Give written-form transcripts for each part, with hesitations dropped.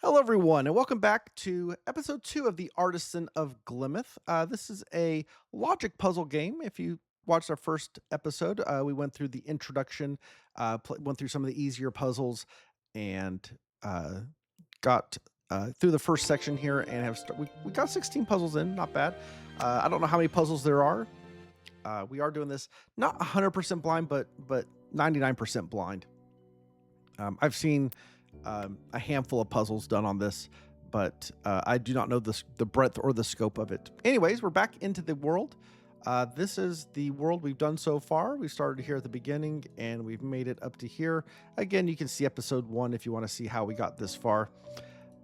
Hello, everyone, and welcome back to episode 2 of the Artisan of Glimmith. This is a logic puzzle game. If you watched our first episode, we went through the introduction, went through some of the easier puzzles, and got through the first section here. And we got 16 puzzles in, not bad. I don't know how many puzzles there are. We are doing this not 100% blind, but 99% blind. I've seen a handful of puzzles done on this, but I do not know the breadth or the scope of it. Anyways, we're back into the world. This is the world we've done so far. We started here at the beginning and we've made it up to here. Again, you can see episode 1 if you want to see how we got this far.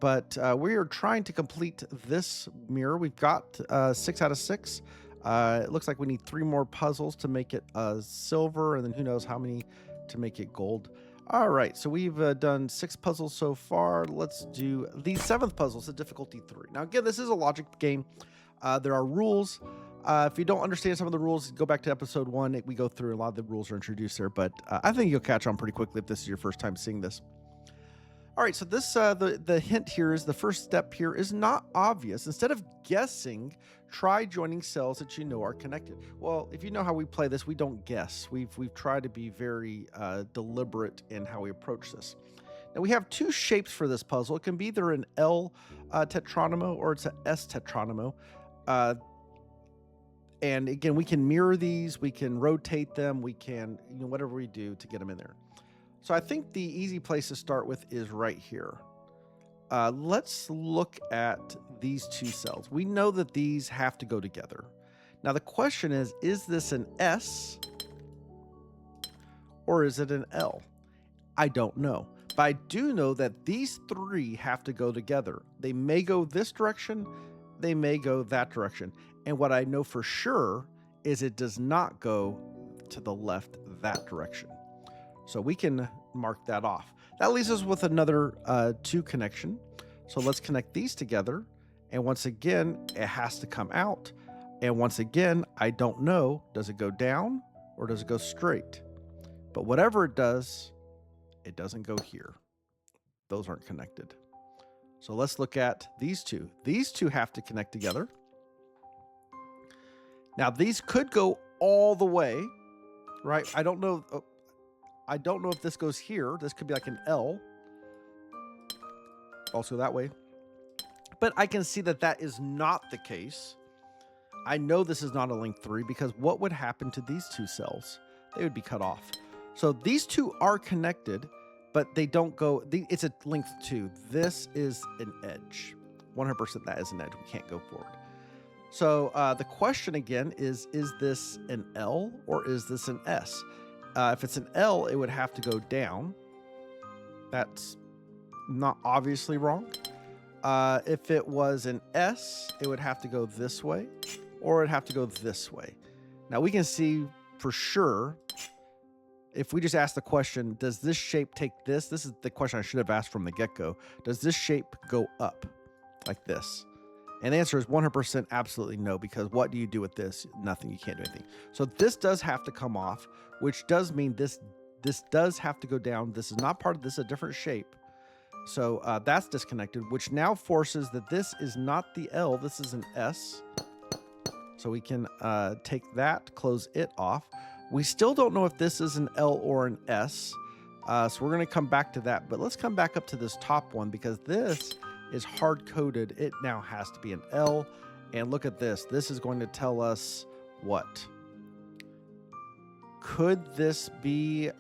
But we are trying to complete this mirror. We've got 6 out of 6. It looks like we need 3 more puzzles to make it silver, and then who knows how many to make it gold. All right, so we've done 6 puzzles so far. Let's do the 7th puzzle. It's a difficulty 3. Now, again, this is a logic game. There are rules. If you don't understand some of the rules, go back to episode 1. We go through a lot of the rules are introduced there, but I think you'll catch on pretty quickly if this is your first time seeing this. All right, so this the hint here is the first step here is not obvious. Instead of guessing, try joining cells that you know are connected. Well, if you know how we play this, we don't guess. We've tried to be very deliberate in how we approach this. Now we have 2 shapes for this puzzle. It can be either an L tetronymo or it's an S tetronymo. And again, we can mirror these, we can rotate them, we can, whatever we do to get them in there. So I think the easy place to start with is right here. Let's look at these 2 cells. We know that these have to go together. Now the question is this an S or is it an L? I don't know. But I do know that these 3 have to go together. They may go this direction, they may go that direction. And what I know for sure is it does not go to the left that direction. So we can mark that off. That leaves us with another 2 connection. So let's connect these together. And once again, it has to come out. And once again, I don't know, does it go down or does it go straight? But whatever it does, it doesn't go here. Those aren't connected. So let's look at these 2. These 2 have to connect together. Now these could go all the way, right? I don't know if this goes here. This could be like an L. Also that way. But I can see that that is not the case. I know this is not a length 3 because what would happen to these 2 cells? They would be cut off. So these 2 are connected, but they don't go, it's a length 2. This is an edge. 100% that is an edge. We can't go forward. So the question again is this an L or is this an S? If it's an L, it would have to go down. That's not obviously wrong. If it was an S, it would have to go this way or it'd have to go this way. Now we can see for sure, if we just ask the question, does this shape take this? This is the question I should have asked from the get-go. Does this shape go up like this? And the answer is 100% absolutely no, because what do you do with this? Nothing. You can't do anything. So this does have to come off, which does mean this does have to go down. This is not part of this, is a different shape. So that's disconnected, which now forces that this is not the L, this is an S. So we can take that, close it off. We still don't know if this is an L or an S. So we're going to come back to that, but let's come back up to this top one because this is hard-coded. It now has to be an L. And look at this. This is going to tell us what? Could this be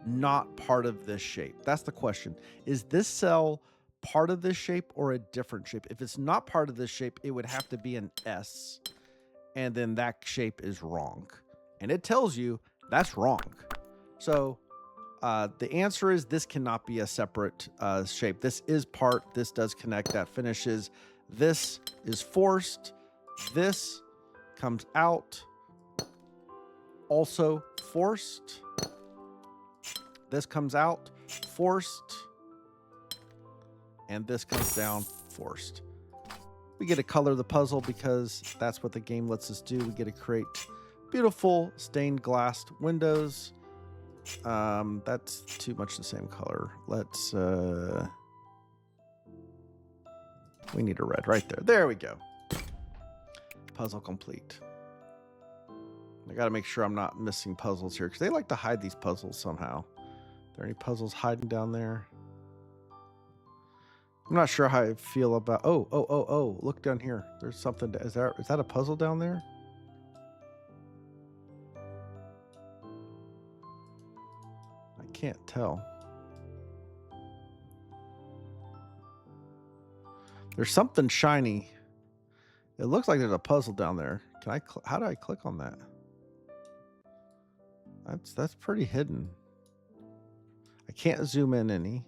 not part of this shape? That's the question. Is this cell part of this shape or a different shape? If it's not part of this shape, it would have to be an S. And then that shape is wrong. And it tells you that's wrong. So the answer is this cannot be a separate shape. This is part. This does connect. That finishes. This is forced. This comes out. Also forced. This comes out. Forced. And this comes down. Forced. We get to color the puzzle because that's what the game lets us do. We get to create beautiful stained glass windows. That's too much the same color. Let's, we need a red right there. There we go. Puzzle complete. I got to make sure I'm not missing puzzles here because they like to hide these puzzles somehow. Are there any puzzles hiding down there? I'm not sure how I feel about... Oh, look down here. There's something. Is that a puzzle down there? I can't tell. There's something shiny. It looks like there's a puzzle down there. Can I? How do I click on that? That's pretty hidden. I can't zoom in any.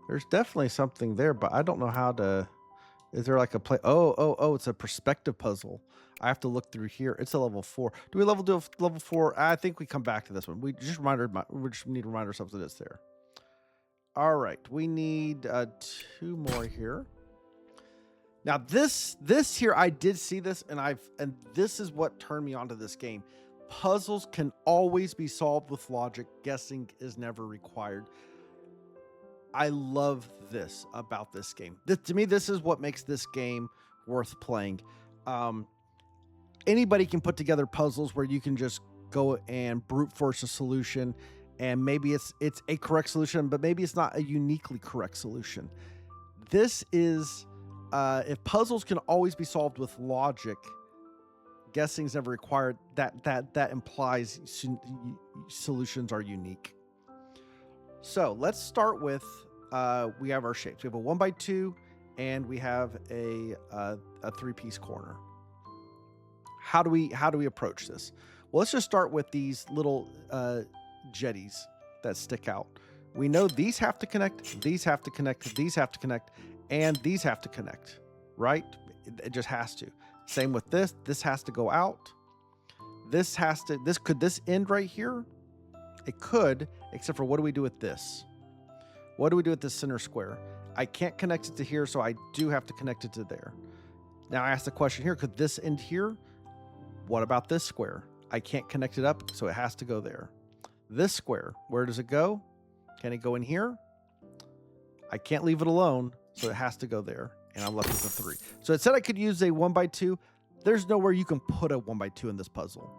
There's definitely something there, but I don't know how to... Is there like a play? Oh, it's a perspective puzzle. I have to look through here. It's a level 4. Do we do level 4? I think we come back to this one. We just need to remind ourselves that it's there. All right, we need 2 more here. Now this here, I did see this, and this is what turned me onto this game. Puzzles can always be solved with logic. Guessing is never required. I love this about this game. To me, this is what makes this game worth playing. Anybody can put together puzzles where you can just go and brute force a solution, and maybe it's a correct solution, but maybe it's not a uniquely correct solution. This is, if puzzles can always be solved with logic, guessing is never required. That implies solutions are unique. So let's start with, we have our shapes. We have a 1x2 and we have a 3-piece corner. How do we approach this? Well, let's just start with these little jetties that stick out. We know these have to connect, these have to connect, these have to connect, and these have to connect, right? It just has to. Same with this. This has to go out. Could this end right here? It could, except for what do we do with this? What do we do with this center square? I can't connect it to here, so I do have to connect it to there. Now I ask the question here, could this end here? What about this square? I can't connect it up, so it has to go there. This square, where does it go? Can it go in here? I can't leave it alone, so it has to go there. And I'm left with a 3. So it said I could use a 1x2. There's nowhere you can put a 1x2 in this puzzle.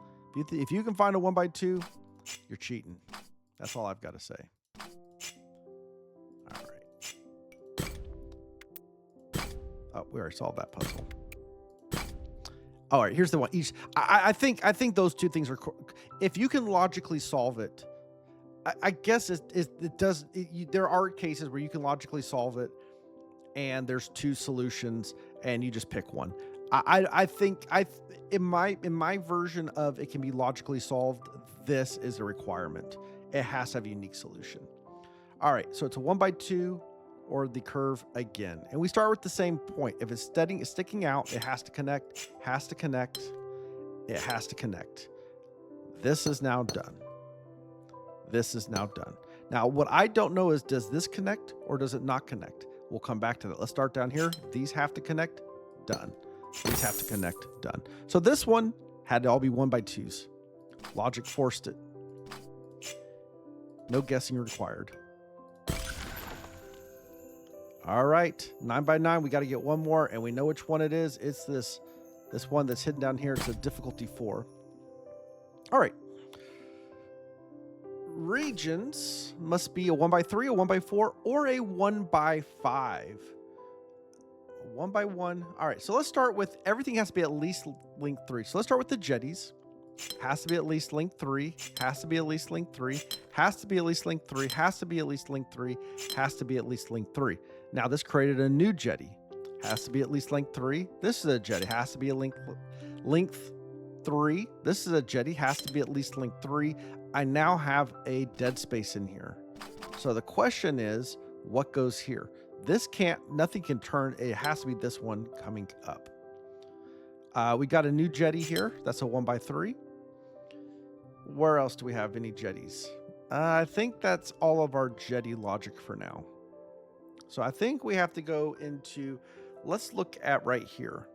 If you can find a 1x2, you're cheating. That's all I've got to say. All right. Oh, we already solved that puzzle. All right, here's the one. I think those 2 things are... If you can logically solve it, I guess it does... there are cases where you can logically solve it, and there's 2 solutions, and you just pick one. I think in my version of it can be logically solved, this is a requirement. It has to have a unique solution. All right, so it's a 1x2 or the curve again. And we start with the same point. If it's sticking out, it has to connect, it has to connect. This is now done. This is now done. Now, what I don't know is, does this connect or does it not connect? We'll come back to that. Let's start down here. These have to connect, done. These have to connect, done. So this one had to all be 1x2s. Logic forced it. No guessing required. All right, 9x9, we got to get one more, and we know which one it is. It's this one that's hidden down here. It's a difficulty 4. All right. Regions must be a 1x3, a 1x4, or a 1x5. 1x1. All right, so let's start with everything has to be at least length 3. So let's start with the jetties. Has to be at least length 3. Has to be at least length 3. Has to be at least length 3. Has to be at least length 3. Has to be at least length 3. Now this created a new jetty. Has to be at least length 3. This is a jetty. Has to be a length 3. This is a jetty. Has to be at least length 3. I now have a dead space in here. So the question is, what goes here? Nothing can turn. It has to be this one coming up. We got a new jetty here. That's a 1x3. Where else do we have any jetties? I think that's all of our jetty logic for now. So I think we have to go into, let's look at right here.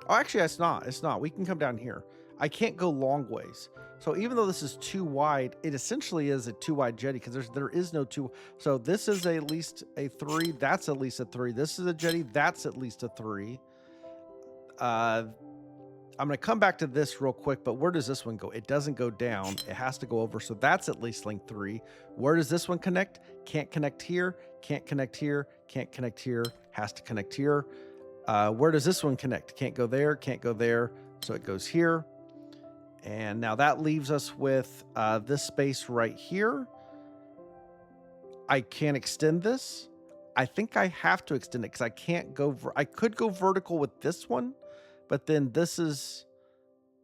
Oh, actually, it's not. We can come down here. I can't go long ways. So even though this is too wide, it essentially is a too wide jetty because there is no two. So this is at least a 3. That's at least a 3. This is a jetty. That's at least a 3. I'm going to come back to this real quick, but where does this one go? It doesn't go down. It has to go over. So that's at least length 3. Where does this one connect? Can't connect here. Can't connect here. Can't connect here. Has to connect here. Where does this one connect? Can't go there. Can't go there. So it goes here. And now that leaves us with this space right here. I can't extend this. I think I have to extend it because I can't go. I could go vertical with this one, but then this is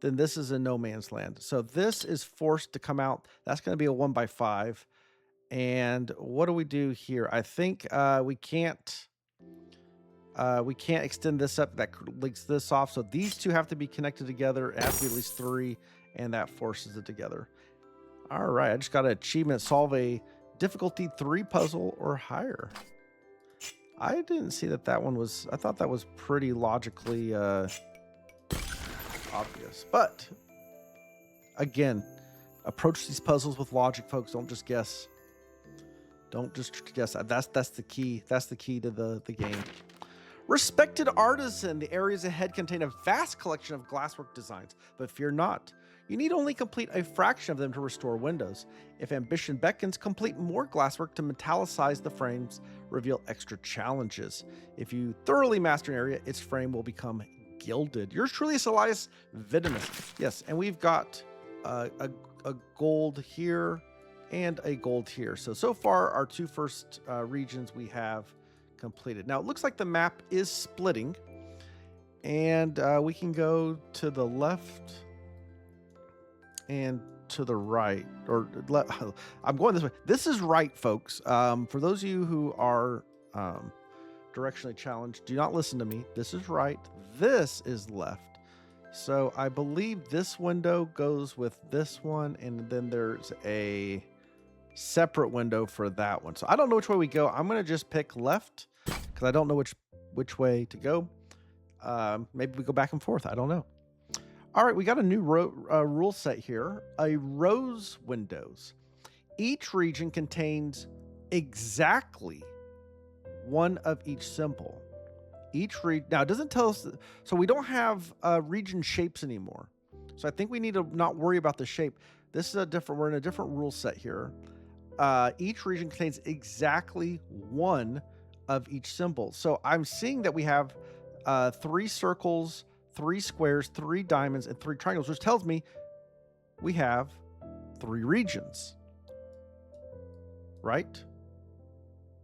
a no man's land. So this is forced to come out. That's going to be a 1x5. And what do we do here? I think we can't extend this up. That links this off. So these two have to be connected together. It has to be at least 3, and that forces it together. All right, I just got an achievement: solve a difficulty 3 puzzle or higher. I didn't see that one was. I thought that was pretty logically obvious. But again, approach these puzzles with logic, folks. Don't just guess. Don't just guess. That's the key. That's the key to the game. Respected artisan, the areas ahead contain a vast collection of glasswork designs, but fear not. You need only complete a fraction of them to restore windows. If ambition beckons, complete more glasswork to metallicize the frames, reveal extra challenges. If you thoroughly master an area, its frame will become gilded. Yours truly is Elias Vidimus. Yes, and we've got a gold here and a gold here. So far, our 2 first regions we have completed. Now, it looks like the map is splitting, and we can go to the left and to the right, or I'm going this way. This is right, folks. For those of you who are directionally challenged, do not listen to me. This is right. This is left. So I believe this window goes with this one, and then there's a separate window for that one. So I don't know which way we go. I'm going to just pick left because I don't know which way to go. Maybe we go back and forth. I don't know. All right, we got a new rule set here. A rose windows. Each region contains exactly one of each symbol. Now it doesn't tell us, so we don't have region shapes anymore. So I think we need to not worry about the shape. This is we're in a different rule set here. Each region contains exactly one of each symbol. So I'm seeing that we have 3 circles, 3 squares, 3 diamonds, and 3 triangles, which tells me we have 3 regions, right?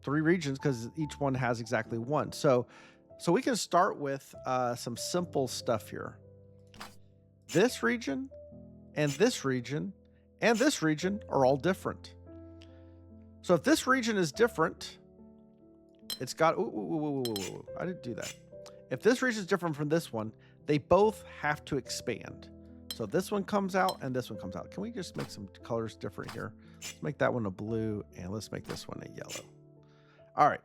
3 regions because each one has exactly 1. So we can start with some simple stuff here. This region and this region and this region are all different. So if this region is different, it's got, I didn't do that. If this region is different from this one, they both have to expand. So this one comes out and this one comes out. Can we just make some colors different here? Let's make that one a blue and let's make this one a yellow. All right.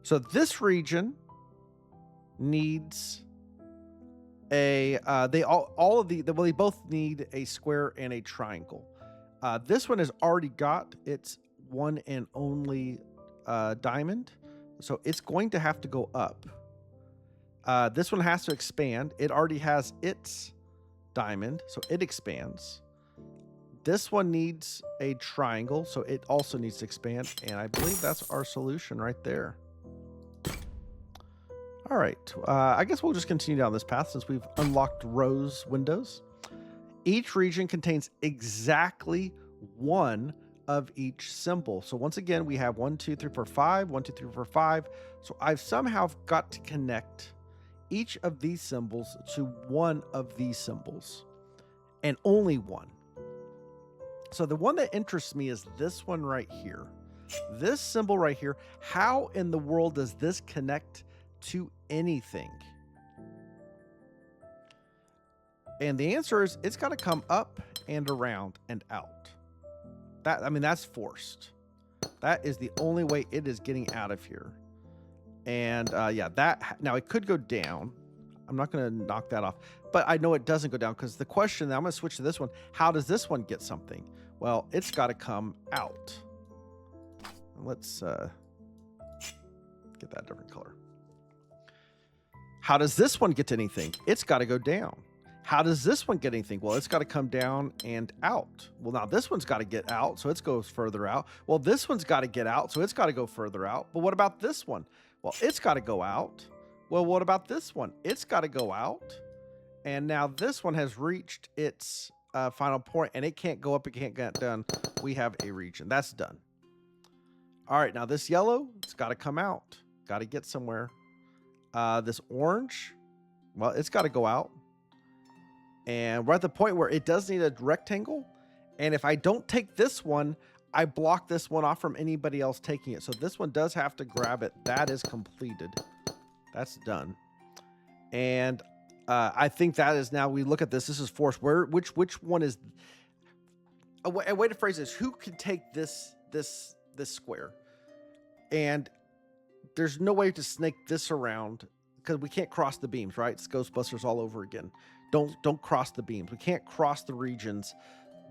So this region needs a, they both need a square and a triangle. This one has already got its one and only diamond. So it's going to have to go up. This one has to expand. It already has its diamond, so it expands. This one needs a triangle, so it also needs to expand. And I believe that's our solution right there. All right. I guess we'll just continue down this path since we've unlocked rose windows. Each region contains exactly one of each symbol. So once again, we have 1, 2, 3, 4, 5, 1, 2, 3, 4, 5. So I've somehow got to connect each of these symbols to one of these symbols, and only one. So the one that interests me is this one right here. This symbol right here. How in the world does this connect to anything? And the answer is it's got to come up and around and out. That's forced. That is the only way it is getting out of here. And yeah, now it could go down. I'm not going to knock that off. But I know it doesn't go down because the question, I'm going to switch to this one. How does this one get something? Well, it's got to come out. Let's get that a different color. How does this one get to anything? It's got to go down. How does this one get anything? Well, it's got to come down and out. Well, now this one's got to get out, so it goes further out. Well, this one's got to get out, so it's got to go further out. But what about this one? Well, it's got to go out. Well, what about this one? It's got to go out. And now this one has reached its final point, and it can't go up, it can't get done. We have a region. That's done. All right, now this yellow, it's got to come out. Got to get somewhere. This orange, well, it's got to go out. And we're at the point where it does need a rectangle. And if I don't take this one, I block this one off from anybody else taking it. So this one does have to grab it. That is completed. That's done. And I think that is now, we look at this. This is forced. Which one is a way to phrase this? Who can take this square? And there's no way to snake this around because we can't cross the beams, right? It's Ghostbusters all over again. Don't cross the beams. We can't cross the regions.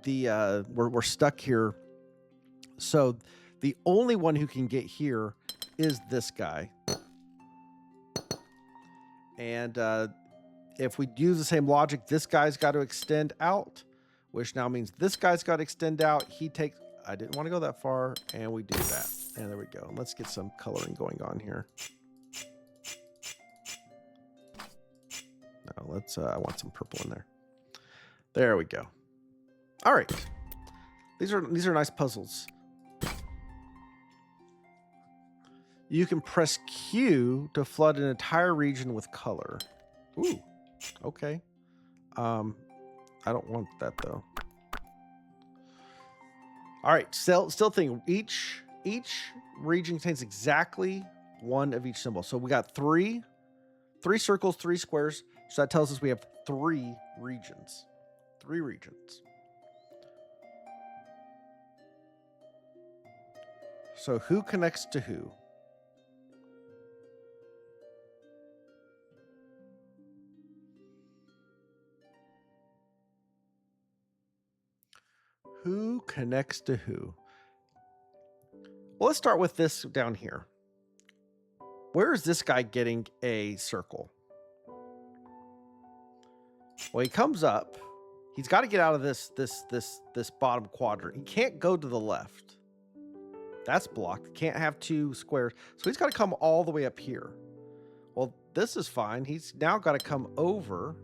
We're stuck here. So the only one who can get here is this guy. And if we use the same logic, this guy's got to extend out, which now means this guy's got to extend out. I didn't want to go that far, and we do that. And there we go. Let's get some coloring going on here. No, I want some purple in there. There we go. All right. These are nice puzzles. You can press Q to flood an entire region with color. Ooh, okay. I don't want that though. All right, still thinking. Each region contains exactly one of each symbol. So we got three circles, 3 squares. So that tells us we have 3 regions. 3 regions. So who connects to who? Who connects to who? Well, let's start with this down here. Where is this guy getting a circle? Well, he comes up. He's got to get out of this bottom quadrant. He can't go to the left. That's blocked. Can't have 2 squares. So he's got to come all the way up here. Well, this is fine. He's now got to come over.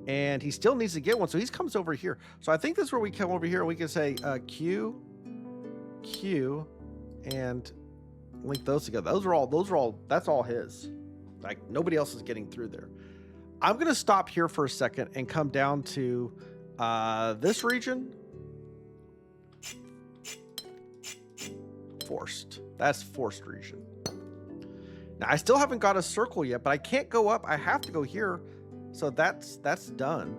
And he still needs to get one. So he comes over here. So I think that's where we come over here. We can say Q, and link those together. That's all his. Like nobody else is getting through there. I'm going to stop here for a second and come down to this region. Forced. That's forced region. Now I still haven't got a circle yet, but I can't go up. I have to go here. So that's done.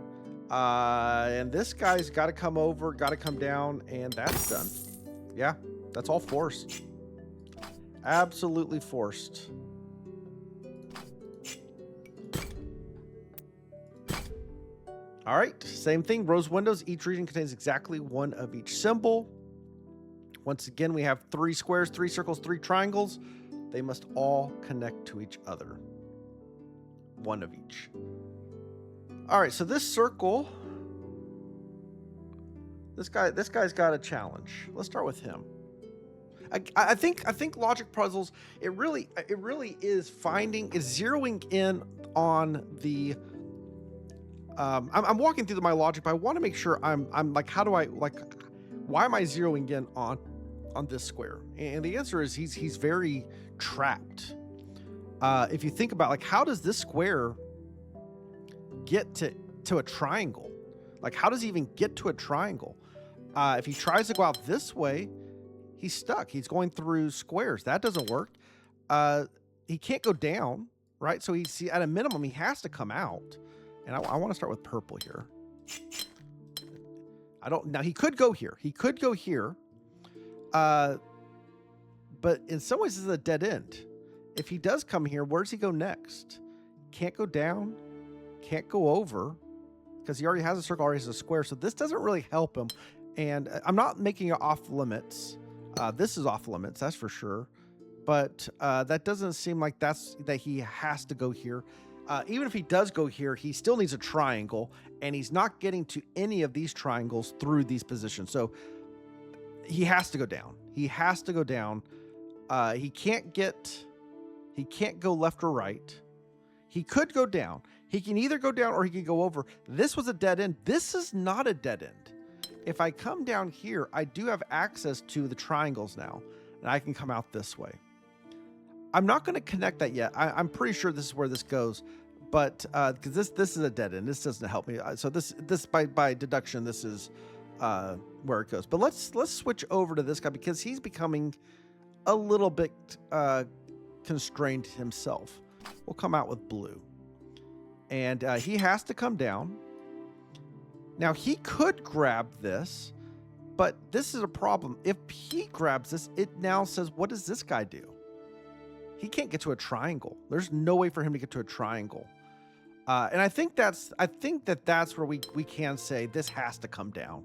And this guy's got to come over, got to come down, and that's done. Yeah, that's all forced. Absolutely forced. All right, same thing. Rows windows. Each region contains exactly one of each symbol. Once again, we have 3 squares, 3 circles, 3 triangles. They must all connect to each other. One of each. All right, so this circle, this guy's got a challenge. Let's start with him. I think logic puzzles, it really is zeroing in on the. I'm walking through my logic, but I want to make sure I'm like, why am I zeroing in on this square? And the answer is he's very trapped. If you think about like, how does this square get to a triangle? Like, how does he even get to a triangle? If he tries to go out this way, he's stuck. He's going through squares. That doesn't work. He can't go down, right? So at a minimum, he has to come out. And I want to start with purple here. Now he could go here. He could go here. But in some ways, this is a dead end. If he does come here, where does he go next? Can't go down, can't go over, because he already has a circle, already has a square. So this doesn't really help him. And I'm not making it off limits. This is off limits, that's for sure. But that doesn't seem like that he has to go here. Even if he does go here, he still needs a triangle, and he's not getting to any of these triangles through these positions. So he has to go down. He has to go down. He can't go left or right. He could go down. He can either go down or he can go over. This was a dead end. This is not a dead end. If I come down here, I do have access to the triangles now, and I can come out this way. I'm not going to connect that yet. I'm pretty sure this is where this goes, but because this is a dead end. This doesn't help me. So this by deduction, this is where it goes. But let's switch over to this guy because he's becoming a little bit constrained himself. We'll come out with blue, and he has to come down. Now he could grab this, but this is a problem. If he grabs this, it now says, what does this guy do? He can't get to a triangle. There's no way for him to get to a triangle. And I think that's where we can say this has to come down.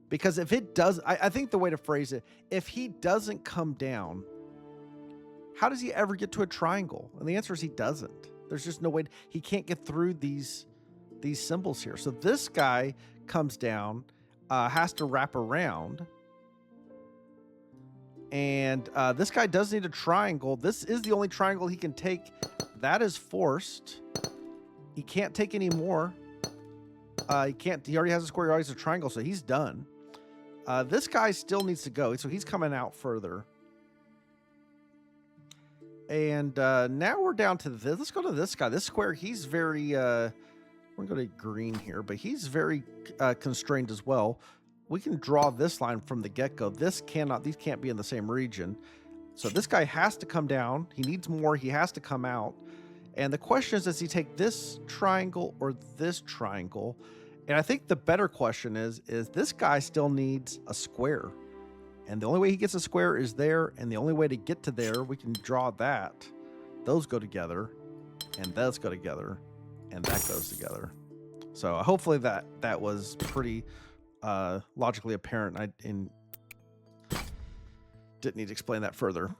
Because if it does, I think the way to phrase it, if he doesn't come down, how does he ever get to a triangle? And the answer is he doesn't. There's just no way. He can't get through these symbols here. So this guy comes down, has to wrap around. And this guy does need a triangle. This is the only triangle he can take. That is forced. He can't take any more. He can't. He already has a square. He already has a triangle, so he's done. This guy still needs to go, so he's coming out further. And now we're down to this. Let's go to this guy. This square, he's very... we're going to go to green here, but he's very constrained as well. We can draw this line from the get-go. These can't be in the same region. So this guy has to come down. He needs more. He has to come out. And the question is, does he take this triangle or this triangle? And I think the better question is this guy still needs a square. And the only way he gets a square is there. And the only way to get to there, we can draw that. Those go together. And those go together. And that goes together. So hopefully that was pretty... logically apparent. I didn't need to explain that further.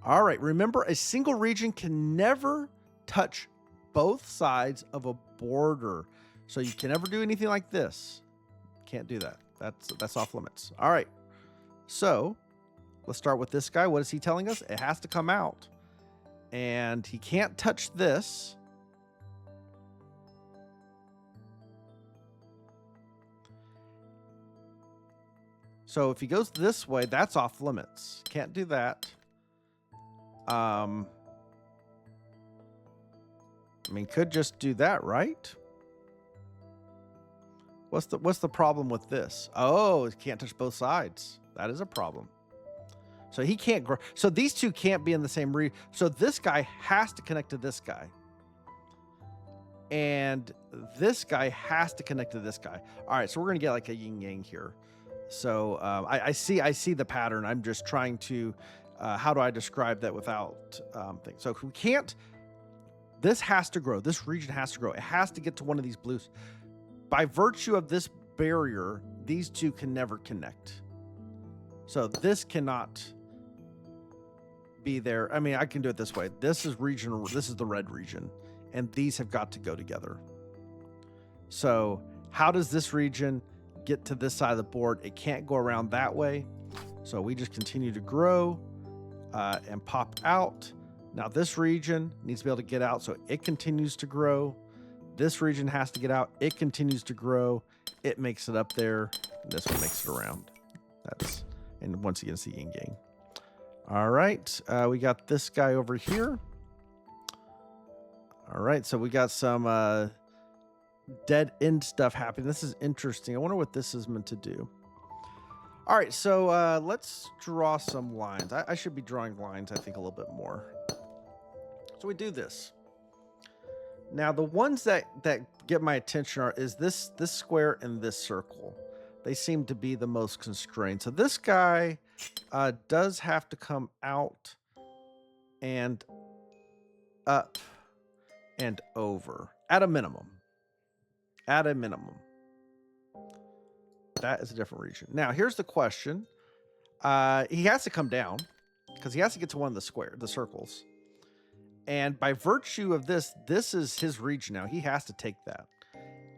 All right. Remember, a single region can never touch both sides of a border. So you can never do anything like this. Can't do that. That's off limits. All right. So let's start with this guy. What is he telling us? It has to come out. And he can't touch this. So if he goes this way, that's off limits. Can't do that. I mean, could just do that, right? What's the problem with this? Oh, it can't touch both sides. That is a problem. So he can't grow. So these two can't be in the same region. So this guy has to connect to this guy. And this guy has to connect to this guy. All right, so we're going to get like a yin-yang here. So I see the pattern. I'm just trying to, how do I describe that without things? So if we can't, this has to grow. This region has to grow. It has to get to one of these blues. By virtue of this barrier, these two can never connect. So this cannot be there. I mean, I can do it this way. This is regional. This is the red region. And these have got to go together. So how does this region get to this side of the board? It can't go around that way. So we just continue to grow and pop out. Now this region needs to be able to get out, so it continues to grow. This region has to get out. It continues to grow. It makes it up there. This one makes it around. And once again, it's the yin yang. All right, we got this guy over here. All right, so we got some dead end stuff happening. This is interesting. I wonder what this is meant to do. All right, so let's draw some lines. I should be drawing lines, I think, a little bit more. So we do this. Now, the ones that get my attention is this square and this circle. They seem to be the most constrained. So this guy does have to come out, and up, and over. At a minimum. At a minimum. That is a different region. Now, here's the question. He has to come down because he has to get to one of the circles. And by virtue of this, this is his region now. He has to take that.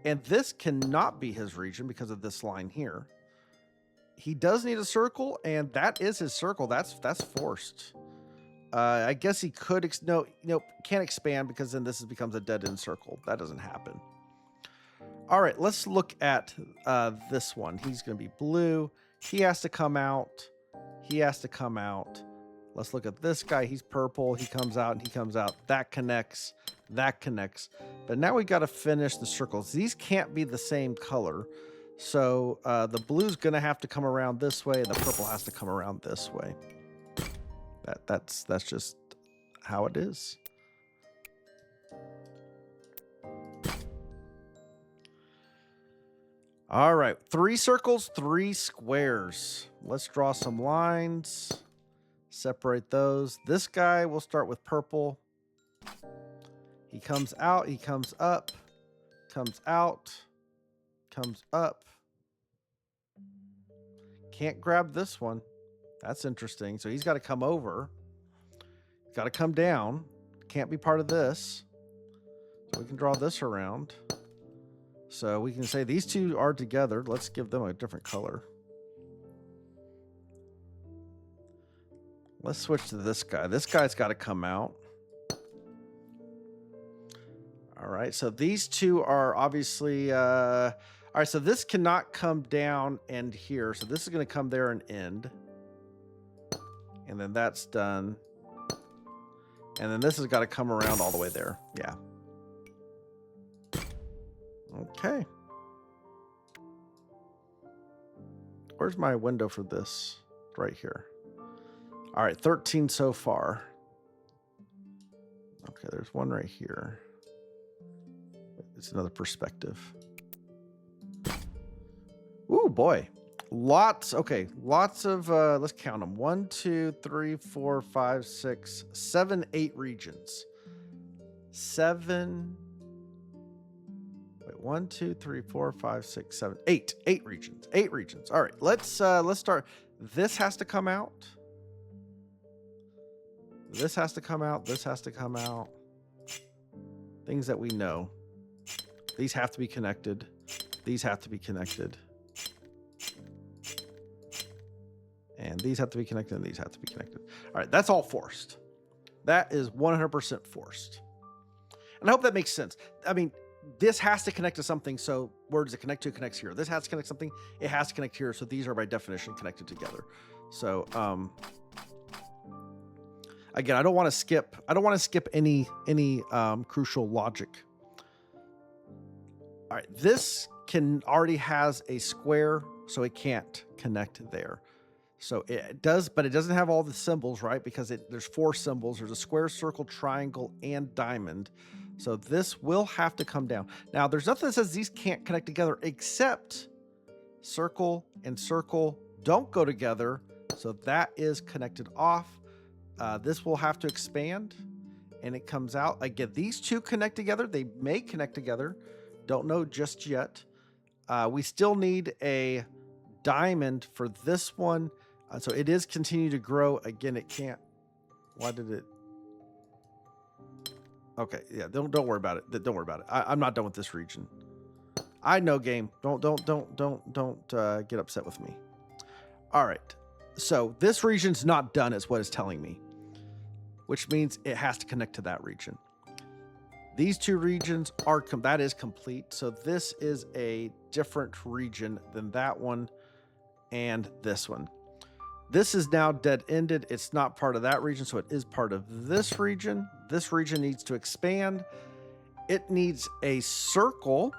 And this cannot be his region because of this line here. He does need a circle, and that is his circle. That's forced. I guess he could can't expand because then this becomes a dead end circle. That doesn't happen. All right, let's look at this one. He's going to be blue. He has to come out. He has to come out. Let's look at this guy. He's purple. He comes out and he comes out. That connects. That connects. But now we got to finish the circles. These can't be the same color. So the blue's going to have to come around this way, and the purple has to come around this way. That's just how it is. All right, 3 circles, 3 squares. Let's draw some lines. Separate those. This guy, we'll start with purple. He comes out, he comes up, comes out, comes up. Can't grab this one. That's interesting. So he's got to come over. He's got to come down. Can't be part of this. So we can draw this around. So we can say these two are together. Let's give them a different color. Let's switch to this guy. This guy's got to come out. All right. So these two are obviously... all right. So this cannot come down and here. So this is going to come there and end. And then that's done. And then this has got to come around all the way there. Yeah. Okay. Where's my window for this? Right here. All right, 13 so far. Okay, there's one right here. It's another perspective. Ooh, boy. Lots. Okay, lots of, let's count them. 1, 2, 3, 4, 5, 6, 7, 8 regions. 7. Wait, 1, 2, 3, 4, 5, 6, 7, 8. 8 regions. 8 regions. All right, let's start. This has to come out. This has to come out. This has to come out. Things that we know. These have to be connected. These have to be connected. And these have to be connected, and these have to be connected. All right, that's all forced. That is 100% forced. And I hope that makes sense. I mean, this has to connect to something, so where does it connect to? It connects here. This has to connect to something. It has to connect here, so these are by definition connected together. So, again, I don't want to skip any crucial logic. All right, this already has a square, so it can't connect there. So it does, but it doesn't have all the symbols, right? Because there's 4 symbols. There's a square, circle, triangle, and diamond. So this will have to come down. Now, there's nothing that says these can't connect together except circle and circle don't go together. So that is connected off. This will have to expand, and it comes out. Again, these two connect together. They may connect together. Don't know just yet. We still need a diamond for this one. So it is continue to grow. Again, it can't. Why did it? Okay, yeah. Don't worry about it. Don't worry about it. I'm not done with this region. I know, game. Don't get upset with me. All right. So this region's not done, is what it's telling me, which means it has to connect to that region. These 2 regions are that is complete. So this is a different region than that one and this one. This is now dead-ended. It's not part of that region, so it is part of this region. This region needs to expand. It needs a circle.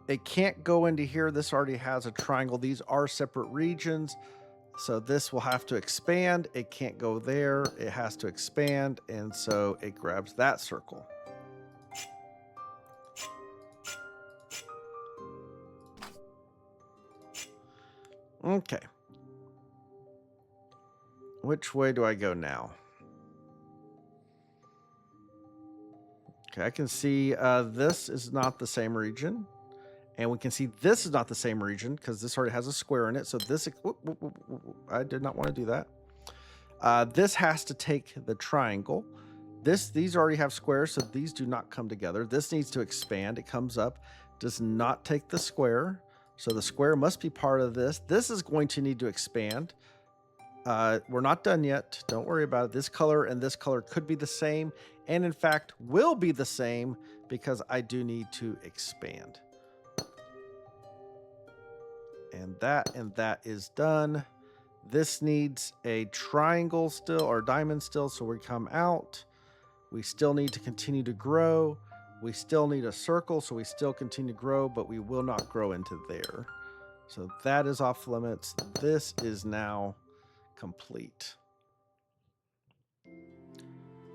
It can't go into here. This already has a triangle. These are separate regions. So this will have to expand. It can't go there. It has to expand. And so it grabs that circle. Okay. Which way do I go now? Okay, I can see this is not the same region. And we can see this is not the same region because this already has a square in it. So this, I did not want to do that. This has to take the triangle. These already have squares, so these do not come together. This needs to expand. It comes up, does not take the square. So the square must be part of this. This is going to need to expand. We're not done yet. Don't worry about it. This color and this color could be the same, and in fact will be the same because I do need to expand. And that is done. This needs a triangle still, or diamond still, so we come out. We still need to continue to grow. We still need a circle, so we still continue to grow, but we will not grow into there. So that is off limits. This is now complete.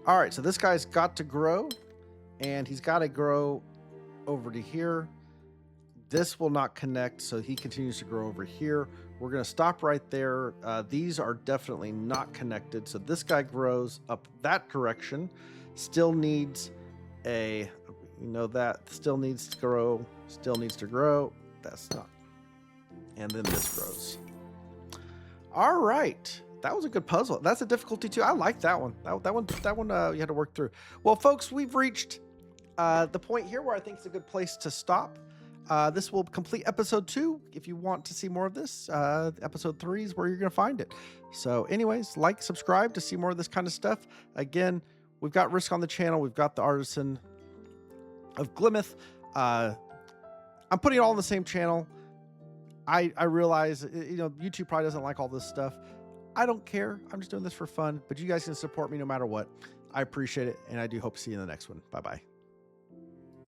All right, so this guy's got to grow, and he's got to grow over to here. This will not connect, so he continues to grow over here. We're going to stop right there. These are definitely not connected, so this guy grows up that direction. Still needs a, that still needs to grow, still needs to grow. That's not. And then this grows. All right. That was a good puzzle. That's a difficulty too. I like that one. That one you had to work through. Well, folks, we've reached the point here where I think it's a good place to stop. This will complete episode 2. If you want to see more of this, episode 3 is where you're going to find it. So anyways, like, subscribe to see more of this kind of stuff. Again, we've got Risk on the channel. We've got the Artisan of Glimmith. I'm putting it all on the same channel. I realize, YouTube probably doesn't like all this stuff. I don't care. I'm just doing this for fun, but you guys can support me no matter what. I appreciate it, and I do hope to see you in the next one. Bye-bye.